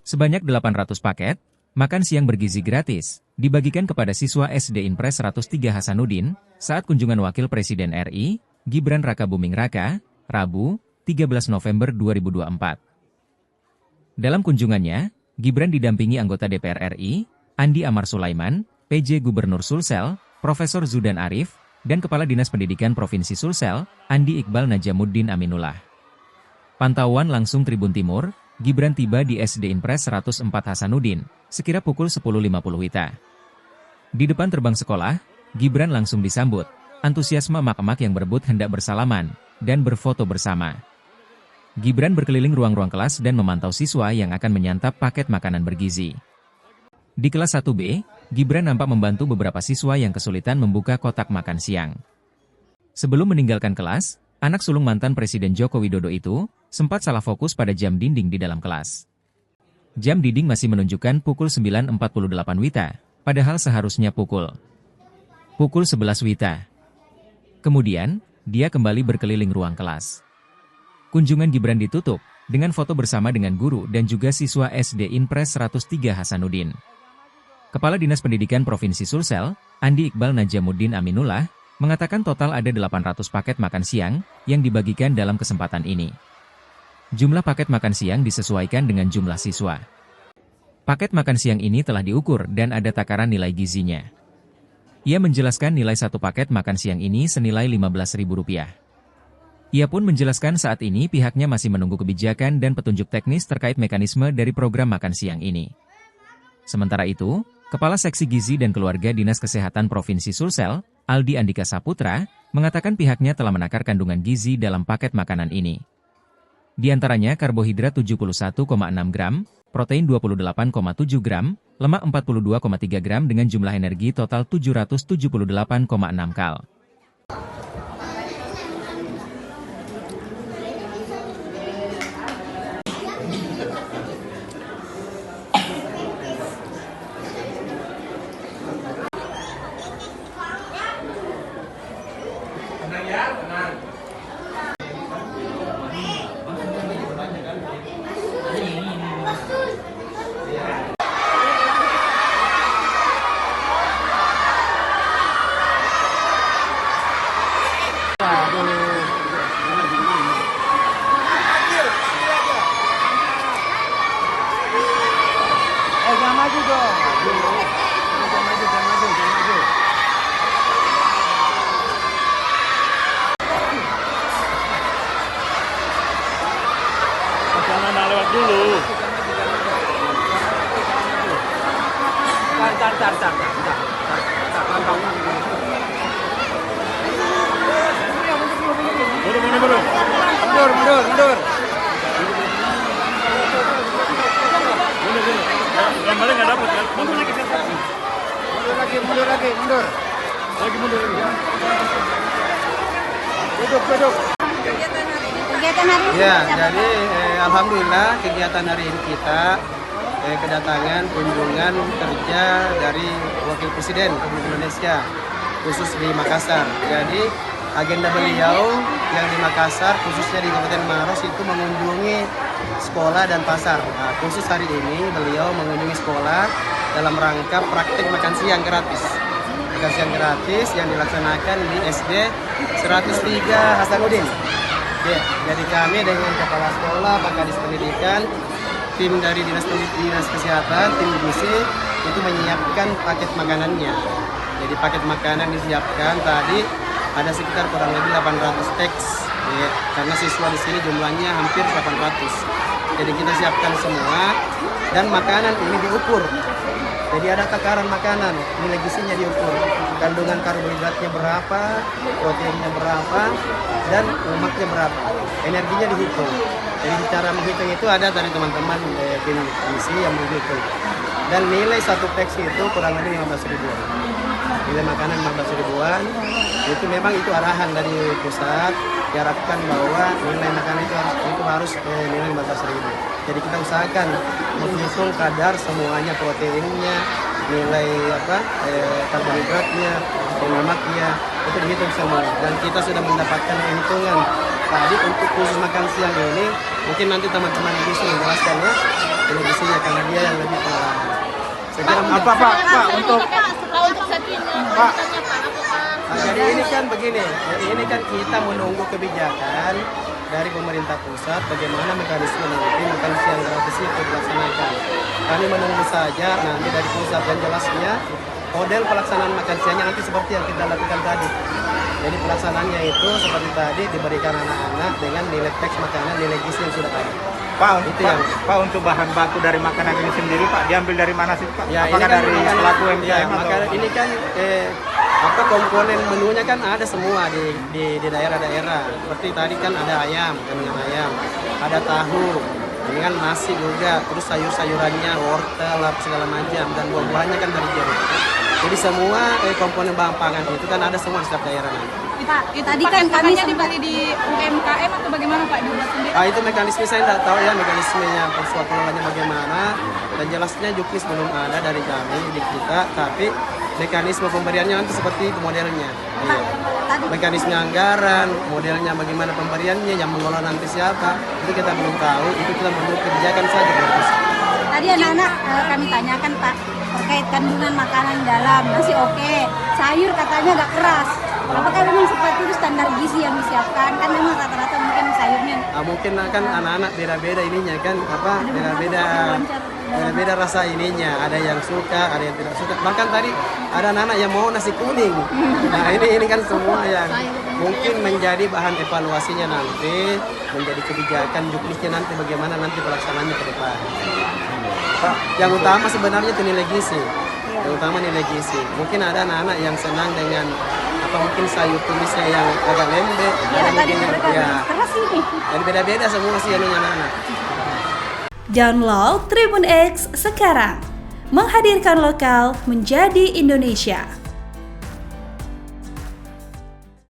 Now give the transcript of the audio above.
Sebanyak 800 paket, makan siang bergizi gratis, dibagikan kepada siswa SD Impres 103 Hasanuddin, saat kunjungan Wakil Presiden RI, Gibran Rakabuming Raka, Rabu, 13 November 2024. Dalam kunjungannya, Gibran didampingi anggota DPR RI, Andi Amar Sulaiman, PJ Gubernur Sulsel, Profesor Zudan Arif, dan Kepala Dinas Pendidikan Provinsi Sulsel, Andi Iqbal Najamuddin Aminullah. Pantauan langsung Tribun Timur, Gibran tiba di SD Impres 104 Hasanuddin, sekira pukul 10.50 WITA. Di depan terbang sekolah, Gibran langsung disambut, antusiasme emak-emak yang berebut hendak bersalaman, dan berfoto bersama. Gibran berkeliling ruang-ruang kelas dan memantau siswa yang akan menyantap paket makanan bergizi. Di kelas 1B, Gibran nampak membantu beberapa siswa yang kesulitan membuka kotak makan siang. Sebelum meninggalkan kelas, anak sulung mantan Presiden Joko Widodo itu sempat salah fokus pada jam dinding di dalam kelas. Jam dinding masih menunjukkan pukul 9.48 WITA, padahal seharusnya pukul 11 WITA. Kemudian, dia kembali berkeliling ruang kelas. Kunjungan Gibran ditutup dengan foto bersama dengan guru dan juga siswa SD Impres 103 Hasanuddin. Kepala Dinas Pendidikan Provinsi Sulsel, Andi Iqbal Najamuddin Aminullah, mengatakan total ada 800 paket makan siang yang dibagikan dalam kesempatan ini. Jumlah paket makan siang disesuaikan dengan jumlah siswa. Paket makan siang ini telah diukur dan ada takaran nilai gizinya. Ia menjelaskan nilai satu paket makan siang ini senilai Rp15.000. Ia pun menjelaskan saat ini pihaknya masih menunggu kebijakan dan petunjuk teknis terkait mekanisme dari program makan siang ini. Sementara itu, Kepala Seksi Gizi dan Keluarga Dinas Kesehatan Provinsi Sulsel, Aldi Andika Saputra, mengatakan pihaknya telah menakar kandungan gizi dalam paket makanan ini. Di antaranya karbohidrat 71,6 gram, protein 28,7 gram, lemak 42,3 gram dengan jumlah energi total 778,6 kal. Jangan maju dong. Jangan maju. Jangan lewat dulu. Tar. Mundur. Gambarnya nggak dapat kan? Mundur lagi. Duduk. Kegiatan hari ini Ya, jadi alhamdulillah kegiatan hari ini kita kedatangan kunjungan kerja dari Wakil Presiden Republik Indonesia khusus di Makassar. Jadi agenda beliau yang di Makassar khususnya di Kabupaten Maros itu mengunjungi sekolah dan pasar. Nah, khusus hari ini beliau mengunjungi sekolah dalam rangka praktik makan siang gratis. Makan siang gratis yang dilaksanakan di SD 103 Hasanuddin. Ya, jadi kami dengan kepala sekolah, Pak Kadis Pendidikan, tim dari Dinas Kesehatan, tim gizi itu menyiapkan paket makanannya. Jadi paket makanan disiapkan tadi ada sekitar kurang lebih 800 teks. Ya, karena siswa di sini jumlahnya hampir 800. Jadi kita siapkan semua dan makanan ini diukur. Jadi ada takaran makanan, nilai gizinya diukur. Kandungan karbohidratnya berapa, proteinnya berapa, dan lemaknya berapa. Energinya dihitung. Jadi cara menghitung itu ada dari teman-teman tim gizi yang menghitung. Dan nilai satu teks itu kurang lebih 15 ribuan. Nilai makanan 15 ribuan. Itu memang itu arahan dari pusat. Diharapkan bahwa nilai makanan itu harus nilai 15 ribu. Jadi kita usahakan menghitung kadar semuanya, proteinnya, nilai karbohidratnya, lemaknya, itu dihitung semua. Dan kita sudah mendapatkan hitungan tadi untuk khusus makan siang ini mungkin nanti teman-teman bisa menjelaskan ya televisinya karena dia yang lebih pengalaman. Saya kira Pak untuk Pak. jadi ini kan begini, ini kan kita menunggu kebijakan dari pemerintah pusat bagaimana mekanisme nanti makan siang gratis itu dilaksanakan. Kami menunggu saja nanti dari pusat dan jelasnya model pelaksanaan makan siangnya nanti seperti yang kita lakukan tadi. Jadi pelaksanaannya itu seperti tadi diberikan anak-anak dengan nilai teks makanan, nilai gizi yang sudah ada. Pak, untuk bahan baku dari makanan ini sendiri Pak diambil dari mana sih Pak? Ya, apakah ini kan dari makanan, pelaku ya, UMKM makanan ini kan komponen menunya kan ada semua di daerah-daerah. Seperti tadi kan ada ayam, kandungan ayam, ada tahu, ini kan nasi juga, terus sayur-sayurannya, wortel, segala macam, dan buah-buahnya kan dari jeruk. Jadi semua komponen bahan pangan itu kan ada semua di setiap daerah. Pak, tadi kan kami dibeli di UMKM atau bagaimana Pak dibuat sendiri? Itu mekanisme saya tidak tahu ya mekanismenya pengelolaannya bagaimana, dan jelasnya juknis belum ada dari kami di kita, tapi mekanisme pemberiannya nanti seperti itu modelnya. Iya. Mekanisme anggaran, modelnya bagaimana pemberiannya, yang mengelola nanti siapa, itu kita belum tahu, itu kita menunggu kebijakan saja. Tadi anak-anak kami tanyakan Pak terkait kandungan makanan dalam nasi oke, sayur katanya agak keras. Apakah memang seperti itu standar gizi yang disiapkan? Kan memang rata-rata mungkin sayurnya. Mungkin kan anak-anak beda-beda ininya kan beda-beda rasa ininya. Ada yang suka, ada yang tidak suka. Bahkan tadi ada anak-anak yang mau nasi kuning. Nah ini kan semua yang mungkin menjadi bahan evaluasinya nanti, menjadi kebijakan juknisnya nanti bagaimana nanti pelaksanaannya ke depan. Yang utama sebenarnya itu nilai gizi. Yang utama nilai gizi. Mungkin ada anak-anak yang senang dengan mungkin sayur tumisnya yang agak lembek, ada mungkin yang jadi beda-beda semua sih anak-anak. Download Tribun X sekarang, menghadirkan lokal menjadi Indonesia.